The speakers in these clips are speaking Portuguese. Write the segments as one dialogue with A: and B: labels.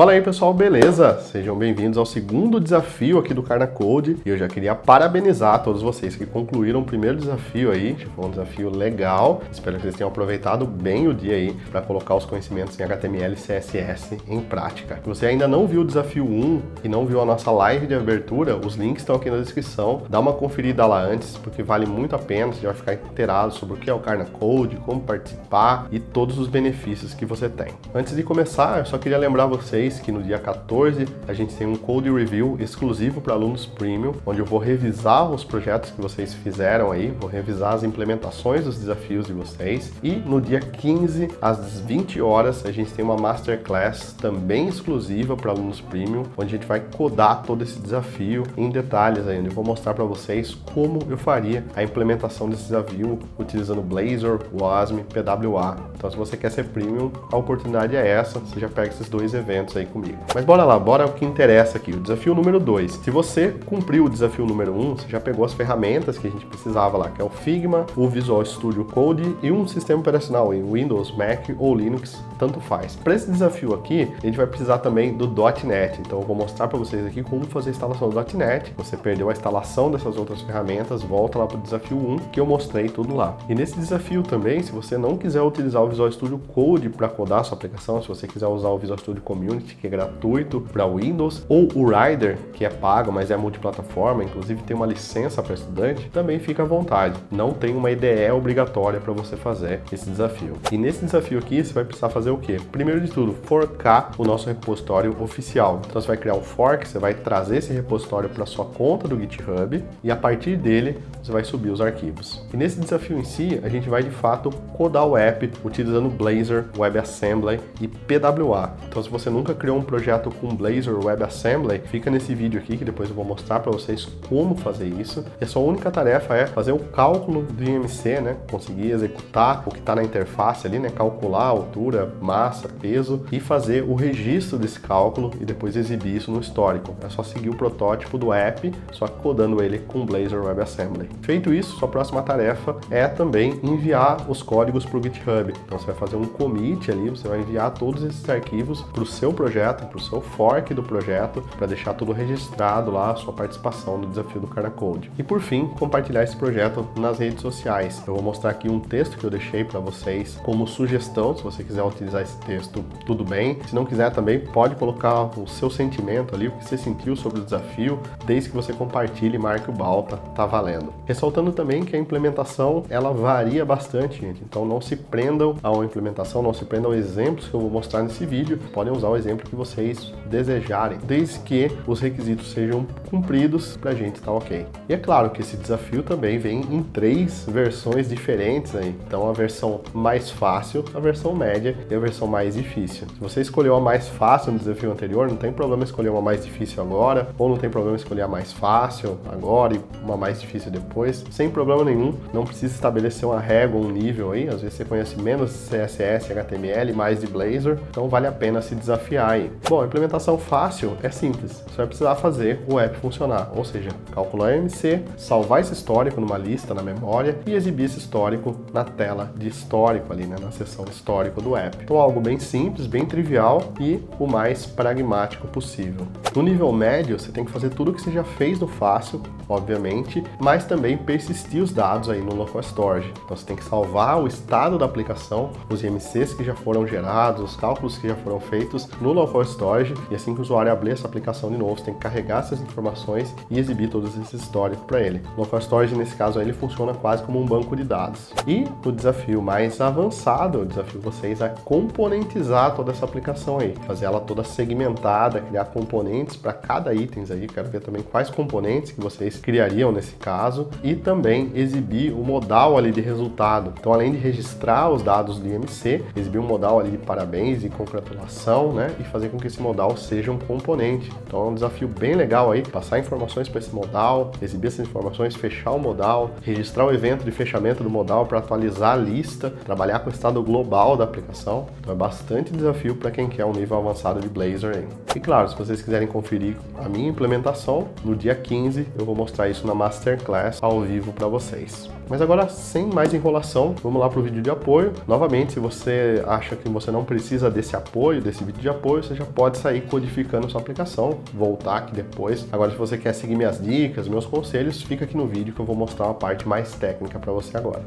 A: Fala aí pessoal, beleza? Sejam bem-vindos ao segundo desafio aqui do Karna Code e eu já queria parabenizar todos vocês que concluíram o primeiro desafio aí, foi um desafio legal, espero que vocês tenham aproveitado bem o dia aí para colocar os conhecimentos em HTML e CSS em prática. Se você ainda não viu o desafio 1 e não viu a nossa live de abertura, os links estão aqui na descrição, dá uma conferida lá antes porque vale muito a pena, você vai ficar inteirado sobre o que é o Karna Code, como participar e todos os benefícios que você tem. Antes de começar, eu só queria lembrar vocês que no dia 14 a gente tem um Code Review exclusivo para alunos Premium, onde eu vou revisar os projetos que vocês fizeram aí, vou revisar as implementações dos desafios de vocês. E no dia 15, às 20 horas, a gente tem uma Masterclass também exclusiva para alunos Premium, onde a gente vai codar todo esse desafio em detalhes aí, onde eu vou mostrar para vocês como eu faria a implementação desse desafio utilizando Blazor, Wasm, PWA. Então se você quer ser Premium, a oportunidade é essa, você já pega esses dois eventos aí comigo. Mas bora lá, bora o que interessa aqui, o desafio número 2. Se você cumpriu o desafio número 1, você já pegou as ferramentas que a gente precisava lá, que é o Figma, o Visual Studio Code e um sistema operacional em Windows, Mac ou Linux, tanto faz. Para esse desafio aqui, a gente vai precisar também do .NET, então eu vou mostrar para vocês aqui como fazer a instalação do .NET. Você perdeu a instalação dessas outras ferramentas, volta lá para o desafio 1, que eu mostrei tudo lá. E nesse desafio também, se você não quiser utilizar o Visual Studio Code para codar a sua aplicação, se você quiser usar o Visual Studio Community, que é gratuito para Windows, ou o Rider, que é pago, mas é multiplataforma, inclusive tem uma licença para estudante, também fica à vontade. Não tem uma IDE obrigatória para você fazer esse desafio. E nesse desafio aqui, você vai precisar fazer o quê? Primeiro de tudo, forcar o nosso repositório oficial. Então você vai criar um fork, você vai trazer esse repositório para sua conta do GitHub e a partir dele você vai subir os arquivos. E nesse desafio em si, a gente vai de fato codar o app utilizando Blazor, WebAssembly e PWA. Então se você nunca criou um projeto com Blazor WebAssembly, fica nesse vídeo aqui que depois eu vou mostrar para vocês como fazer isso. E a sua única tarefa é fazer o cálculo do IMC, né? Conseguir executar o que está na interface ali, né? Calcular a altura, massa, peso e fazer o registro desse cálculo e depois exibir isso no histórico. É só seguir o protótipo do app, só codando ele com Blazor WebAssembly. Feito isso, sua próxima tarefa é também enviar os códigos para o GitHub. Então você vai fazer um commit ali, você vai enviar todos esses arquivos para o seu projeto, para o seu fork do projeto, para deixar tudo registrado lá, a sua participação no desafio do Karna Code. E por fim, compartilhar esse projeto nas redes sociais. Eu vou mostrar aqui um texto que eu deixei para vocês como sugestão, se você quiser utilizar esse texto, tudo bem. Se não quiser também, pode colocar o seu sentimento ali, o que você sentiu sobre o desafio, desde que você compartilhe e marque o Balta, tá valendo. Ressaltando também que a implementação, ela varia bastante, gente. Então não se prendam a uma implementação, não se prendam a exemplos que eu vou mostrar nesse vídeo. Podem usar o exemplo que vocês desejarem, desde que os requisitos sejam cumpridos pra gente tá ok. E é claro que esse desafio também vem em 3 versões diferentes aí. Então a versão mais fácil, a versão média e a versão mais difícil. Se você escolheu a mais fácil no desafio anterior, não tem problema escolher uma mais difícil agora, ou não tem problema escolher a mais fácil agora e uma mais difícil depois, sem problema nenhum. Não precisa estabelecer uma régua, um nível aí. Às vezes você conhece menos CSS, HTML, mais de Blazor, então vale a pena se desafiar aí. Bom, a implementação fácil é simples. Você vai precisar fazer o app funcionar, ou seja, calcular IMC, salvar esse histórico numa lista na memória e exibir esse histórico na tela de histórico ali, né, na seção histórico do app. Então algo bem simples, bem trivial e o mais pragmático possível. No nível médio, você tem que fazer tudo o que você já fez no fácil, obviamente, mas também persistir os dados aí no local storage. Então você tem que salvar o estado da aplicação, os IMCs que já foram gerados, os cálculos que já foram feitos no local storage, e assim que o usuário abrir essa aplicação de novo, você tem que carregar essas informações e exibir todos esses históricos para ele. O local storage, nesse caso aí, ele funciona quase como um banco de dados. E o desafio mais avançado, eu desafio vocês a componentizar toda essa aplicação aí, fazer ela toda segmentada, criar componentes para cada item aí, quero ver também quais componentes que vocês criariam nesse caso, e também exibir o modal ali de resultado. Então, além de registrar os dados do IMC, exibir um modal ali de parabéns e congratulação, né, e fazer com que esse modal seja um componente. Então é um desafio bem legal aí, passar informações para esse modal, exibir essas informações, fechar o modal, registrar o evento de fechamento do modal para atualizar a lista, trabalhar com o estado global da aplicação. Então é bastante desafio para quem quer um nível avançado de Blazor aí. E claro, se vocês quiserem conferir a minha implementação, no dia 15 eu vou mostrar isso na Masterclass ao vivo para vocês. Mas agora, sem mais enrolação, vamos lá para o vídeo de apoio. Novamente, se você acha que você não precisa desse apoio, desse vídeo de apoio, você já pode sair codificando sua aplicação, voltar aqui depois. Agora, se você quer seguir minhas dicas, meus conselhos, fica aqui no vídeo que eu vou mostrar uma parte mais técnica para você agora.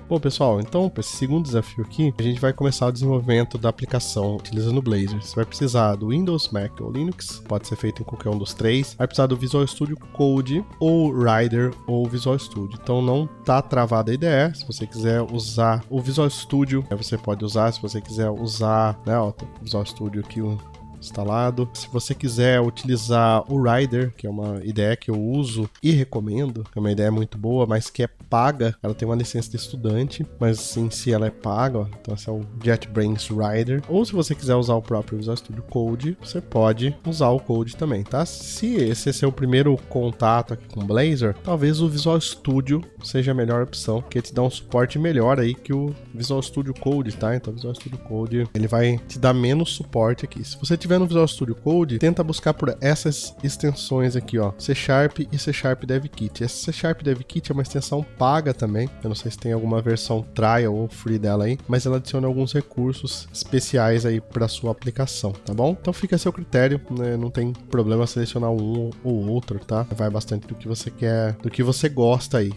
A: Bom, pessoal, então, para esse segundo desafio aqui, a gente vai começar o desenvolvimento da aplicação utilizando o Blazor. Você vai precisar do Windows, Mac ou Linux, pode ser feito em qualquer um dos três. Vai precisar do Visual Studio Code, ou Rider, ou Visual Studio. Então, não tá travada a IDE. Se você quiser usar o Visual Studio, você pode usar. Se você quiser usar, né, ó, o Visual Studio aqui, instalado. Se você quiser utilizar o Rider, que é uma ideia que eu uso e recomendo, é uma ideia muito boa, mas que é paga, ela tem uma licença de estudante, mas em si ela é paga, ó. Então esse é o JetBrains Rider. Ou se você quiser usar o próprio Visual Studio Code, você pode usar o Code também, tá? Se esse é seu primeiro contato aqui com Blazor, talvez o Visual Studio seja a melhor opção, porque te dá um suporte melhor aí que o Visual Studio Code, tá? Então o Visual Studio Code, ele vai te dar menos suporte aqui. Se você tiver no Visual Studio Code, tenta buscar por essas extensões aqui, ó, C# e C# Dev Kit. Essa C# Dev Kit é uma extensão paga também. Eu não sei se tem alguma versão trial ou free dela aí, mas ela adiciona alguns recursos especiais aí para sua aplicação, tá bom? Então fica a seu critério, né? Não tem problema selecionar um ou outro, tá? Vai bastante do que você quer, do que você gosta aí.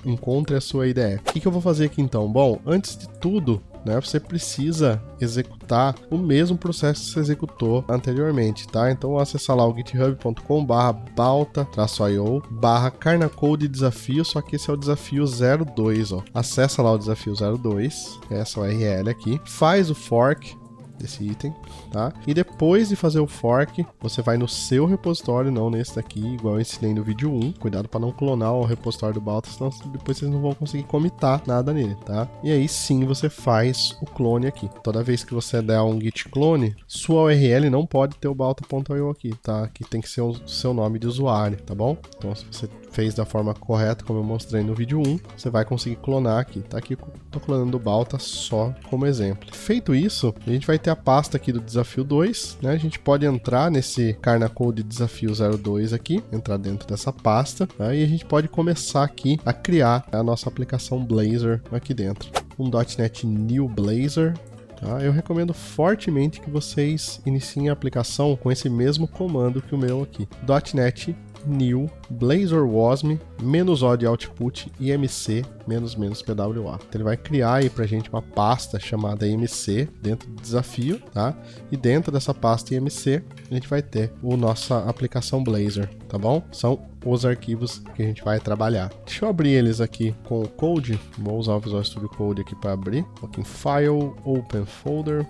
A: Encontre a sua ideia. O que eu vou fazer aqui então? Bom, antes de tudo, né, você precisa executar o mesmo processo que você executou anteriormente, tá? Então acessa lá o github.com/balta-io/karnacode desafio, só que esse é o desafio 02, ó. Acessa lá o desafio 02, essa URL aqui, faz o fork desse item, tá? E depois de fazer o fork, você vai no seu repositório, não nesse daqui, igual eu ensinei no vídeo 1. Cuidado para não clonar o repositório do Balta, senão depois vocês não vão conseguir comitar nada nele, tá? E aí sim você faz o clone aqui. Toda vez que você der um git clone, sua URL não pode ter o balta.io aqui, tá? Aqui tem que ser o seu nome de usuário, tá bom? Então se você fez da forma correta, como eu mostrei no vídeo 1, você vai conseguir clonar aqui, tá? Aqui eu tô clonando o Balta só como exemplo. Feito isso, a gente vai ter a pasta aqui do desafio 2, né? A gente pode entrar nesse Karnacode desafio 02 aqui, entrar dentro dessa pasta, tá? E a gente pode começar aqui a criar a nossa aplicação Blazor aqui dentro. Um .NET New Blazor. Tá? Eu recomendo fortemente que vocês iniciem a aplicação com esse mesmo comando que o meu aqui. .NET New Blazor Wasm -o de output imc -pwa. Então ele vai criar aí pra gente uma pasta chamada imc dentro do desafio, tá? E dentro dessa pasta imc a gente vai ter a nossa aplicação Blazor, tá bom? São os arquivos que a gente vai trabalhar. Deixa eu abrir eles aqui com o Code. Vou usar o Visual Studio Code aqui para abrir. Aqui em File, Open Folder.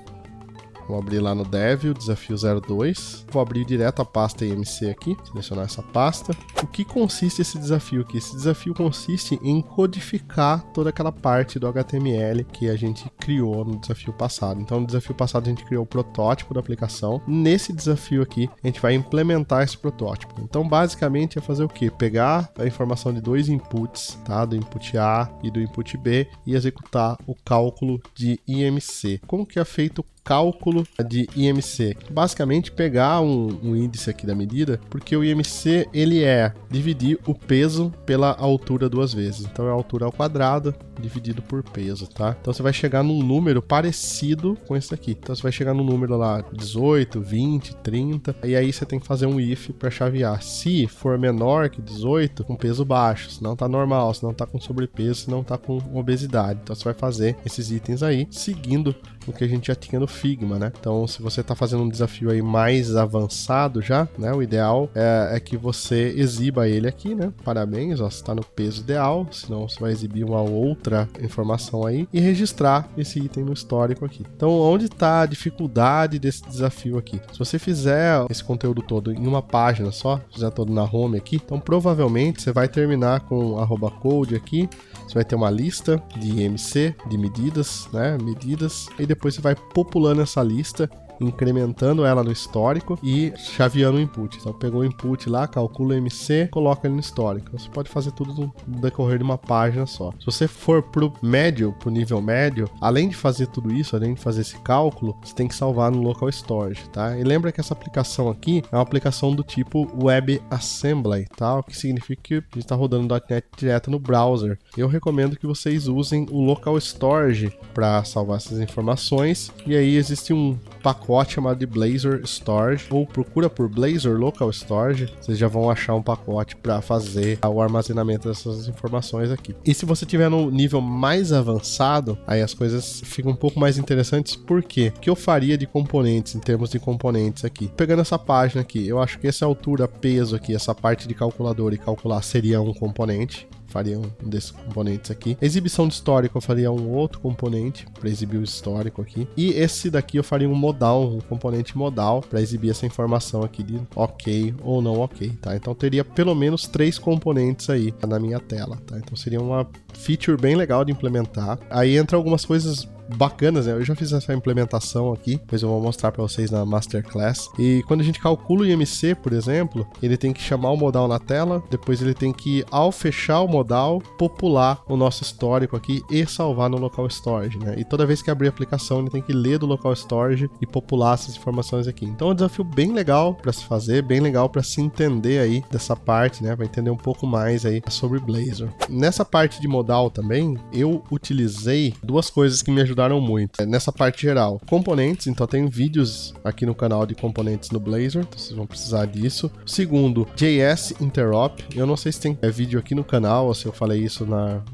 A: Vou abrir lá no Dev, o desafio 02. Vou abrir direto a pasta IMC aqui, selecionar essa pasta. O que consiste esse desafio aqui? Esse desafio consiste em codificar toda aquela parte do HTML que a gente criou no desafio passado. Então, no desafio passado a gente criou o protótipo da aplicação. Nesse desafio aqui, a gente vai implementar esse protótipo. Então, basicamente, é fazer o quê? Pegar a informação de dois inputs, tá? Do input A e do input B, e executar o cálculo de IMC. Como que é feito o cálculo de IMC? Basicamente pegar um índice aqui da medida, porque o IMC ele é dividir o peso pela altura duas vezes. Então é a altura ao quadrado dividido por peso, tá? Então você vai chegar num número parecido com esse aqui. Então você vai chegar no número lá 18, 20, 30, e aí você tem que fazer um if para chavear. Se for menor que 18, com peso baixo, se não tá normal, se não tá com sobrepeso, se não tá com obesidade. Então você vai fazer esses itens aí seguindo o que a gente já tinha no Figma, né? Então, se você está fazendo um desafio aí mais avançado já, né? O ideal é que você exiba ele aqui, né? Parabéns, ó, você está no peso ideal, senão você vai exibir uma outra informação aí e registrar esse item no histórico aqui. Então, onde está a dificuldade desse desafio aqui? Se você fizer esse conteúdo todo em uma página só, fizer todo na home aqui, então provavelmente você vai terminar com @code aqui, você vai ter uma lista de IMC, de medidas, né? Medidas, e depois você vai populando essa lista incrementando ela no histórico e chaveando o input. Então pegou o input lá, calcula o MC, coloca ele no histórico. Você pode fazer tudo no decorrer de uma página só. Se você for pro médio, pro nível médio, além de fazer tudo isso, além de fazer esse cálculo, você tem que salvar no local storage, tá? E lembra que essa aplicação aqui é uma aplicação do tipo WebAssembly, tá? O que significa que a gente está rodando .NET direto no browser. Eu recomendo que vocês usem o local storage para salvar essas informações. E aí existe um pacote chamado de Blazor Storage, ou procura por Blazor Local Storage, vocês já vão achar um pacote para fazer o armazenamento dessas informações aqui. E se você tiver no nível mais avançado, aí as coisas ficam um pouco mais interessantes. Por quê? O que eu faria de componentes, em termos de componentes aqui? Pegando essa página aqui, eu acho que essa altura, peso aqui, essa parte de calculador e calcular seria um componente. Faria um desses componentes aqui. Exibição de histórico eu faria um outro componente para exibir o histórico aqui. E esse daqui eu faria um modal, um componente modal para exibir essa informação aqui de ok ou não ok, tá? Então teria pelo menos 3 componentes aí na minha tela, tá? Então seria uma feature bem legal de implementar. Aí entra algumas coisas bacanas, né? Eu já fiz essa implementação aqui, depois eu vou mostrar para vocês na Masterclass. E quando a gente calcula o IMC, por exemplo, ele tem que chamar o modal na tela, depois ele tem que, ao fechar o modal, popular o nosso histórico aqui e salvar no local storage, né? E toda vez que abrir a aplicação, ele tem que ler do local storage e popular essas informações aqui. Então é um desafio bem legal para se fazer, bem legal para se entender aí dessa parte, né? Vai entender um pouco mais aí sobre Blazor. Nessa parte de modal também, eu utilizei duas coisas que me ajudaram muito. Nessa parte geral, componentes, então tem vídeos aqui no canal de componentes no Blazor, então vocês vão precisar disso. Segundo, JS Interop, eu não sei se tem vídeo aqui no canal, ou se eu falei isso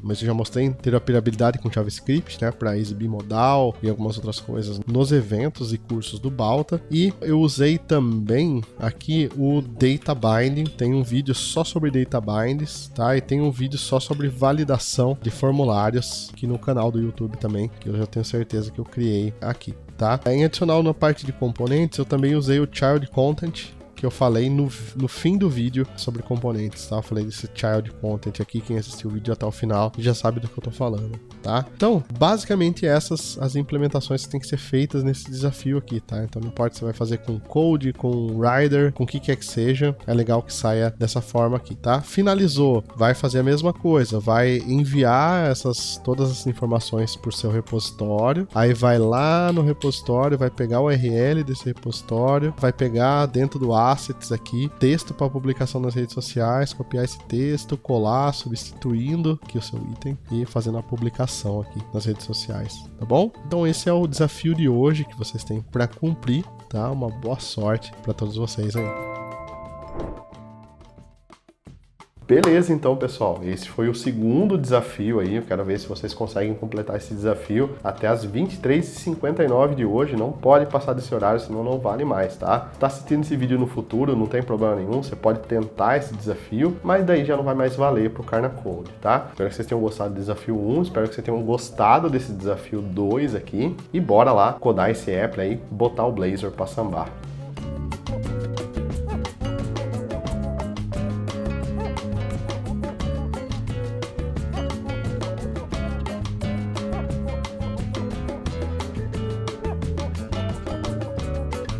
A: mas eu já mostrei interoperabilidade com JavaScript, né, para exibir modal e algumas outras coisas nos eventos e cursos do Balta. E eu usei também aqui o Data Binding, tem um vídeo só sobre Data Bindings, tá, e tem um vídeo só sobre validação de formulários aqui no canal do YouTube também, que eu já tenho certeza que eu criei aqui, tá? Em adicional, na parte de componentes, eu também usei o Child Content, que eu falei no fim do vídeo sobre componentes, tá? Eu falei desse Child Content aqui, quem assistiu o vídeo até o final já sabe do que eu tô falando, tá? Então, basicamente essas as implementações que tem que ser feitas nesse desafio aqui, tá? Então não importa se você vai fazer com Code, com Rider, com o que quer que seja, é legal que saia dessa forma aqui, tá? Finalizou, vai fazer a mesma coisa, vai enviar todas as informações por seu repositório, aí vai lá no repositório, vai pegar o URL desse repositório, vai pegar dentro do assets aqui, texto para publicação nas redes sociais, copiar esse texto, colar, substituindo aqui o seu item e fazendo a publicação aqui nas redes sociais, tá bom? Então esse é o desafio de hoje que vocês têm para cumprir, tá? Uma boa sorte para todos vocês aí. Beleza, então, pessoal, esse foi o segundo desafio aí, eu quero ver se vocês conseguem completar esse desafio até as 23h59 de hoje, não pode passar desse horário, senão não vale mais, tá? Tá assistindo esse vídeo no futuro, não tem problema nenhum, você pode tentar esse desafio, mas daí já não vai mais valer pro Karna Code, tá? Espero que vocês tenham gostado do desafio 1, espero que vocês tenham gostado desse desafio 2 aqui, e bora lá codar esse app aí, botar o Blazor pra sambar.